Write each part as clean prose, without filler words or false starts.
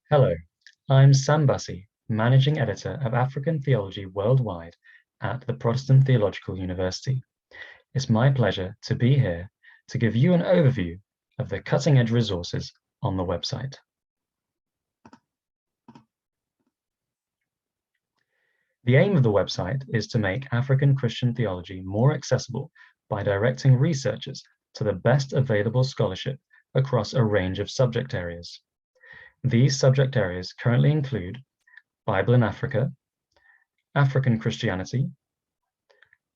Hello, I'm Sam Bussey, Managing Editor of African Theology Worldwide at the Protestant Theological University. It's my pleasure to be here to give you an overview of the cutting-edge resources on the website. The aim of the website is to make African Christian theology more accessible by directing researchers to the best available scholarship across a range of subject areas. These subject areas currently include Bible in Africa, African Christianity,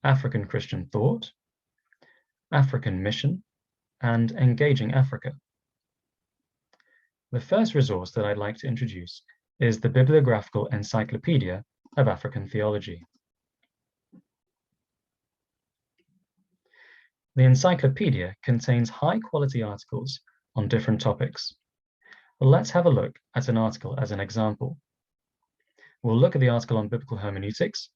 African Christian thought, African mission, and Engaging Africa. The first resource that I'd like to introduce is the Bibliographical Encyclopedia of African Theology. The encyclopedia contains high-quality articles on different topics. Let's have a look at an article as an example. We'll look at the article on biblical hermeneutics,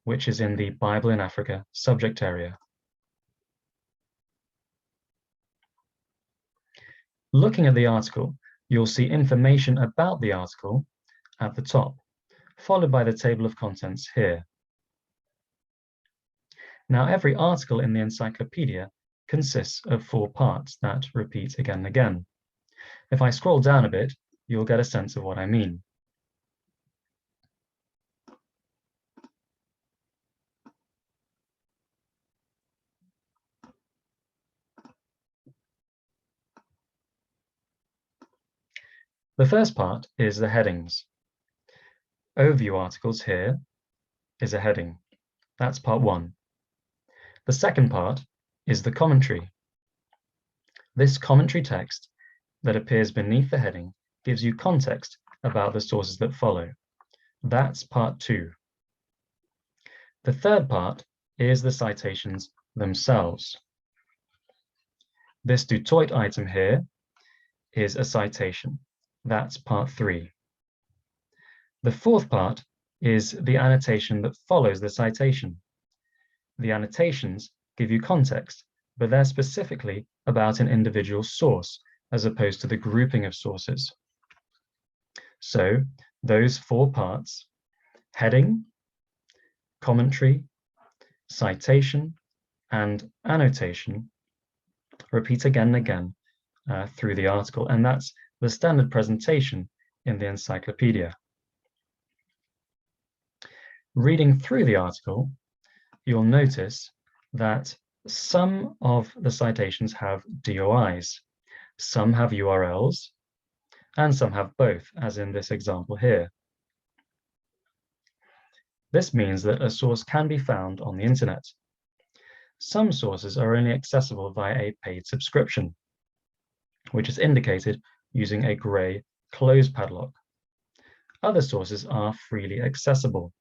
which is in the Bible in Africa subject area. Looking at the article, you'll see information about the article at the top, followed by the table of contents here. Now, every article in the encyclopedia consists of 4 parts that repeat again and again. If I scroll down a bit, you'll get a sense of what I mean. The first part is the headings. Overview articles here is a heading. That's part 1. The second part is the commentary. This commentary text that appears beneath the heading gives you context about the sources that follow. That's part 2. The third part is the citations themselves. This du Toit item here is a citation. That's part 3. The fourth part is the annotation that follows the citation. The annotations give you context, but they're specifically about an individual source as opposed to the grouping of sources. So those 4 parts, heading, commentary, citation, and annotation, repeat again and again through the article, and that's the standard presentation in the encyclopedia. Reading through the article, you'll notice that some of the citations have DOIs, some have URLs, and some have both, as in this example here. This means that a source can be found on the internet. Some sources are only accessible via a paid subscription, which is indicated using a grey close padlock. Other sources are freely accessible,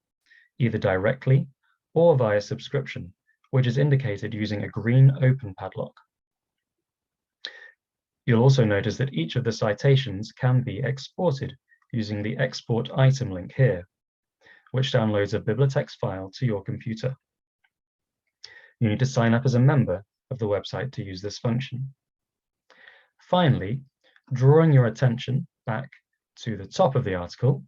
either directly or via subscription, which is indicated using a green open padlock. You'll also notice that each of the citations can be exported using the export item link here, which downloads a bibliotext file to your computer. You need to sign up as a member of the website to use this function. Finally, drawing your attention back to the top of the article,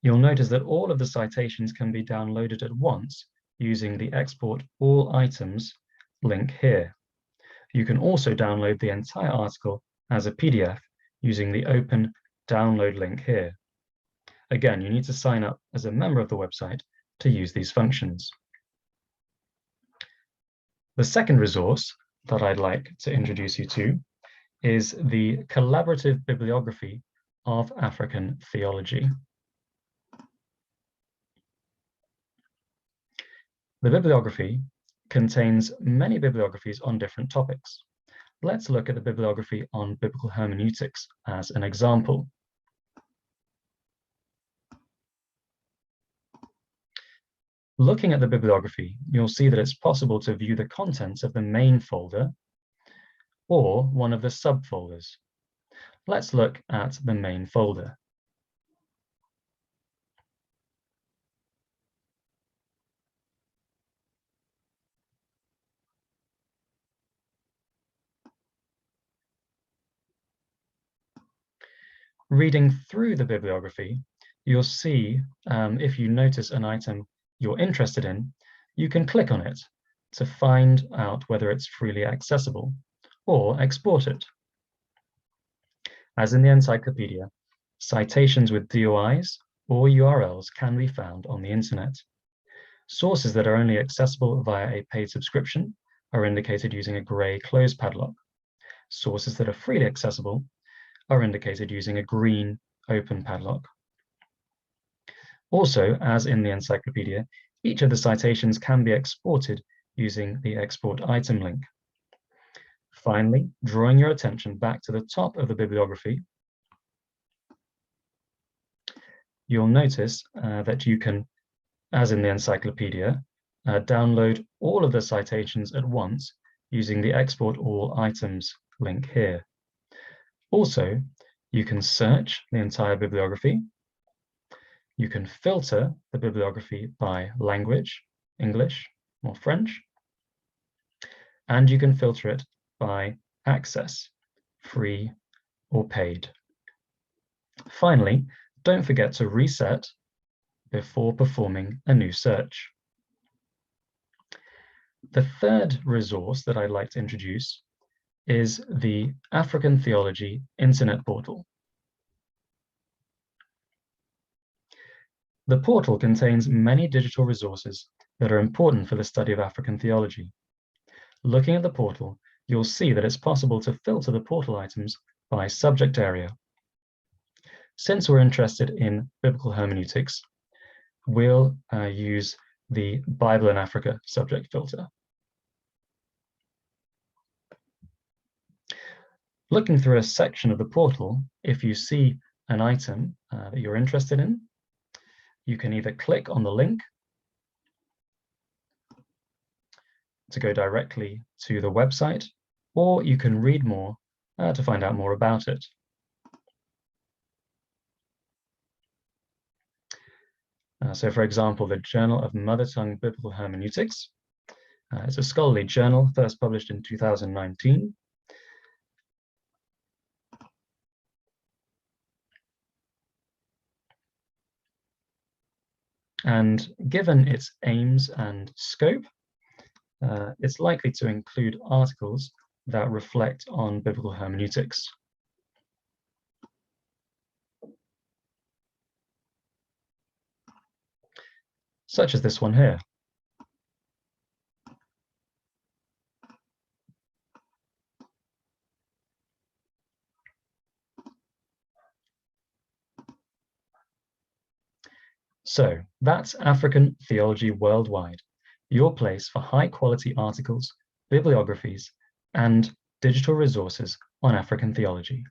you'll notice that all of the citations can be downloaded at once using the Export All Items link here. You can also download the entire article as a PDF using the Open Download link here. Again, you need to sign up as a member of the website to use these functions. The second resource that I'd like to introduce you to is the Collaborative Bibliography of African Theology. The bibliography contains many bibliographies on different topics. Let's look at the bibliography on biblical hermeneutics as an example. Looking at the bibliography, you'll see that it's possible to view the contents of the main folder or one of the subfolders. Let's look at the main folder. Reading through the bibliography, you'll see if you notice an item you're interested in, you can click on it to find out whether it's freely accessible or export it. As in the Encyclopedia, citations with DOIs or URLs can be found on the internet. Sources that are only accessible via a paid subscription are indicated using a grey close padlock. Sources that are freely accessible are indicated using a green open padlock. Also, as in the Encyclopedia, each of the citations can be exported using the export item link. Finally, drawing your attention back to the top of the bibliography, you'll notice that you can, as in the Encyclopedia, download all of the citations at once using the Export All Items link here. Also, you can search the entire bibliography. You can filter the bibliography by language, English or French, and you can filter it by access, free or paid. Finally, don't forget to reset before performing a new search. The third resource that I'd like to introduce is the African Theology Internet Portal. The portal contains many digital resources that are important for the study of African theology. Looking at the portal, you'll see that it's possible to filter the portal items by subject area. Since we're interested in biblical hermeneutics, we'll use the Bible in Africa subject filter. Looking through a section of the portal, if you see an item that you're interested in, you can either click on the link to go directly to the website, or you can read more to find out more about it. So for example, the Journal of Mother Tongue Biblical Hermeneutics. It's a scholarly journal, first published in 2019. And given its aims and scope, it's likely to include articles that reflect on biblical hermeneutics. Such as this one here. So that's African Theology Worldwide, your place for high-quality articles, bibliographies, and digital resources on African theology.